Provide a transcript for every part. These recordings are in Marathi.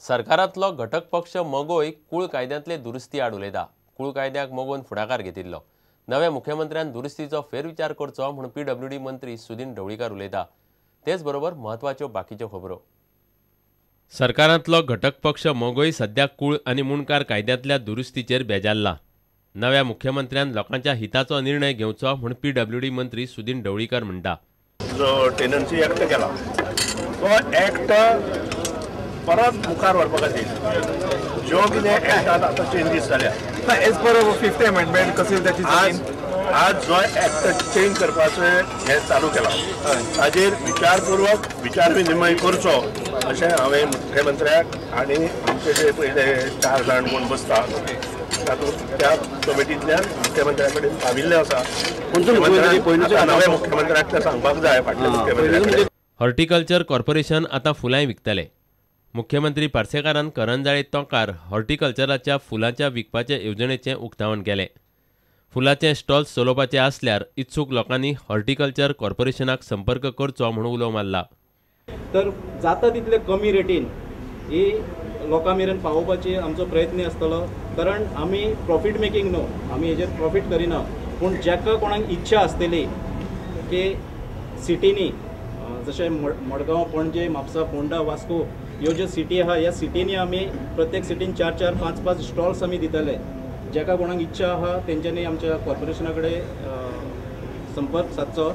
सरकारांतलो घटक पक्ष मोगोय कूळ कायद्यांतले दुरुस्ती आड उलयता. कूळ कायद्याक मोगोवन फुडाकार घेतिल्लो. नव्या मुख्यमंत्र्यान दुरुस्तीचो फेरविचार करचो म्हूण PWD मंत्री सुदीन ढवळीकर उलयता. तेच बरोबर महत्वाच्यो बाकीच्यो खबरो. सरकारांतलो घटक पक्ष मोगोय सध्या कूळ आनी मुणकार कायद्यांतल्या दुरुस्तीचेर बेजारला. नव्या मुख्यमंत्र्यान लोकांच्या हिताचो निर्णय घेवचो म्हूण PWD मंत्री सुदीन ढवळीकर म्हणटा. जो टेनन्सी एक्ट केला तो एक्ट परत मुखार व्हरपा खातीर ज्यो कितें एक्टांत आतां चेंजीस जाल्या एज पर 5th अमेंडमेंट कशी त्याची आज जो एक्ट चेंज करपाचें हें चालू केलां ताजेर विचारपूर्वक विचार विनिमय करचो अशें हांवें मुख्यमंत्र्याक आनी आमचे जे पयले 4 जाण कोण बसता तातूंत त्या कमिटींतल्यान मुख्यमंत्र्या कडेन पाविल्लें आसा. नव्या मुख्यमंत्र्याक तें सांगपाक जाय फाटल्या मुख्यमंत्र्याक. हॉर्टिकल्चर कॉर्पोरेशन आतां फुलांय विकतले. मुख्यमंत्री पार्सेकारान करंजाळे तोंकार हॉर्टिकल्चराच्या फुलांच्या विकपाचे येवजणेचें उक्तावण केलें. फुलांचे स्टॉल्स चलोवपाचे आसल्यार इत्सूक लोकांनी हॉर्टिकल्चर कॉर्पोरेशनाक संपर्क करचो म्हणून उलो मारला. तर जाता तितले कमी रेटीन ही लोकां मेरेन पावोवपाची आमचो प्रयत्न आसतलो. कारण आमी प्रॉफीट मेकींग न्हू, आमी हेजेर प्रॉफीट करिना. पूण जाका कोणाक इच्छा आसतली की सिटीनी जशें मडगांव, पणजे, म्हापसा, फोंडा, वास्को ह्यो ज्यो सिटी आहा ह्या सिटीनी आमी प्रत्येक सिटीन 4-4, 5-5 स्टॉल्स आमी दितले. जाका कोणाक इच्छा आहा तेंच्यांनी आमच्या कॉर्पोरेशना कडेन संपर्क सादचो.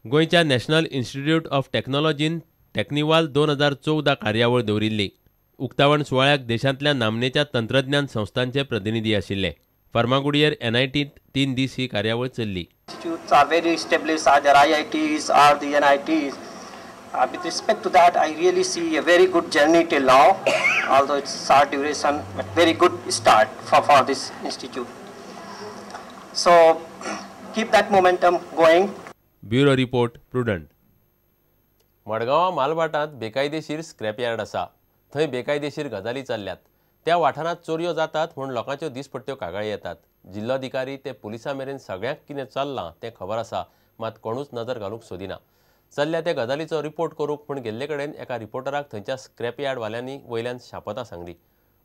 गोंयच्या नॅशनल इन्स्टिट्यूट ऑफ टेक्नॉलॉजीन टेक्निवाल 2014 कार्यावळ दवरिल्ली. उक्तावण सुवाळ्याक देशांतल्या नामनेच्या तंत्रज्ञान संस्थांचे प्रतिनिधी आशिल्ले. फार्मागुडयेर NITत 3 दीस ही कार्यावळ चल्ली. Institutes are very established, either IITs or the NITs. With respect to that, I really see a very good journey till now, although it's short duration, but very good start for this institute. So keep that momentum going. Bureau report prudent. मडगांवां मालभाटांत बेकायदेशीर स्क्रॅप यार्ड आसा. थंय बेकायदेशीर गजाली चल्ल्यात. त्या वाठारांत चोरयो जातात म्हूण लोकांच्यो दिसपट्ट्यो कागाळी येतात. जिल्लोधिकारी ते पुलिसां मेरेन सगळ्यांक कितें चल्लां तें खबर आसा, मात कोणूच नजर घालूंक सोदिना. चल्ल्या त्या गजालीचो रिपोर्ट करूंक पूण गेल्ले कडेन एका रिपोर्टराक थंयच्या स्क्रॅप यार्ड वाल्यांनी वयल्यान शापतां सांगली.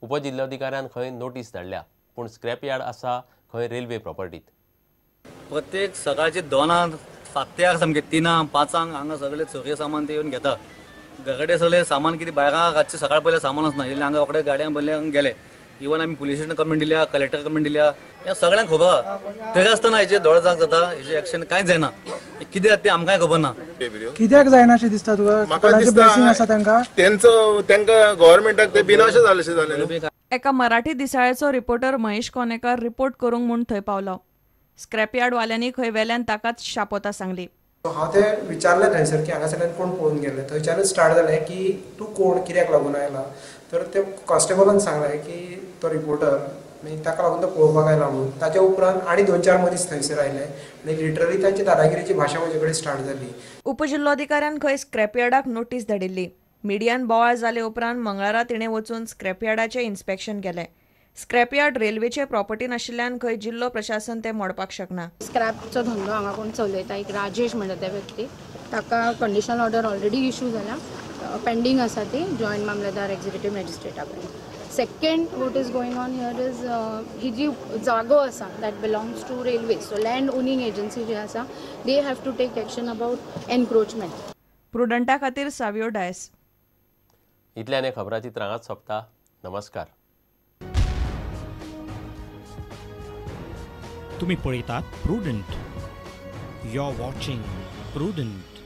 उपजिल्लोधिकाऱ्यान खंय नोटीस धाडल्या, पूण स्क्रॅप यार्ड आसा खंय रेल्वे प्रॉपर्टीत. प्रत्येक सकाळचे 2 सात्याक सामके 3 5 हांगा सगळे चोरये सामान ते येवन घेता. घराकडे सगळे सामान कितें भायरां रातचे सकाळ पयले सामान आसना. येयले हांगा रोखडे गाडयांक भरले गेले. इवन आमी पुलीस स्टेशन कंप्लेंट दिल्या, कलेक्टर कंप्लेंट दिल्या. हें सगळ्यांक खबर आहा. तरी आसतना हेजे दोळ जाग जाता, हेजे एक्शन कांयच जायना. कितें जाता तें आमकांय खबर ना. कित्याक जायना अशें दिसता तुका? कोणाचें ब्लेसिंग आसा तांकां? तांकां गव्हर्नमेंटाक ते बिनाशे जालेशें जालें. एका मराठी दिसाळ्याचो रिपोर्टर महेश कोनेकार रिपोर्ट करूंक म्हूण थंय पावलो. स्क्रॅपयार्ड वाल्यांनी खंय वेल्यान ताकाच शापोतां सांगली. हांव ते विचारलें थंयसर की हांगासरल्यान कोण पळोवन गेले. थंयच्यानूच स्टार्ट जालें की तूं कोण, कित्याक लागून आयला. तर ते कॉन्स्टेबलान सांगलें की तो रिपोर्टर, ताका लागून तो पळोवपाक आयला म्हणून. ताच्या उपरांत आनी 2-4 मनीस थंयसर आयले आनी लिटरली तांची दादागिरीची भाशा म्हजे कडेन स्टार्ट जाली. उपजिल्लोधिकाऱ्यान खंय स्क्रॅपयार्डाक नोटीस धाडिल्ली. मिडियान बोवाळ जाले उपरांत मंगळारा तिणें वचून स्क्रॅपयार्डाचें इन्स्पेक्शन केलें. स्क्रॅपयार्ड रेल्वेचे प्रॉपर्टीन आशिल्ल्यान खंय जिल्लो प्रशासन ते मोडपाक शकना. स्क्रॅपचो धंदो हांगा कोण चलयता, एक राजेश म्हणटा त्या व्यक्ती, ताका कंडिशनल ऑर्डर ऑलरेडी इश्यू जाला. पेंडींग आसा ती जॉयंट मामलेदार एक्झिक्युटीव मॅजिस्ट्रेटा कडेन. Second what is going on here is ही जी जागो आसा that belongs to railway, so land owning agency जी आसा they have to take action about encroachment. प्रुडंटा खातीर सावियो डायस. इतल्यान हे खबराची त्रांगात सोंपता. नमस्कार. तुम्ही पळयतात Prudent. You are watching prudent.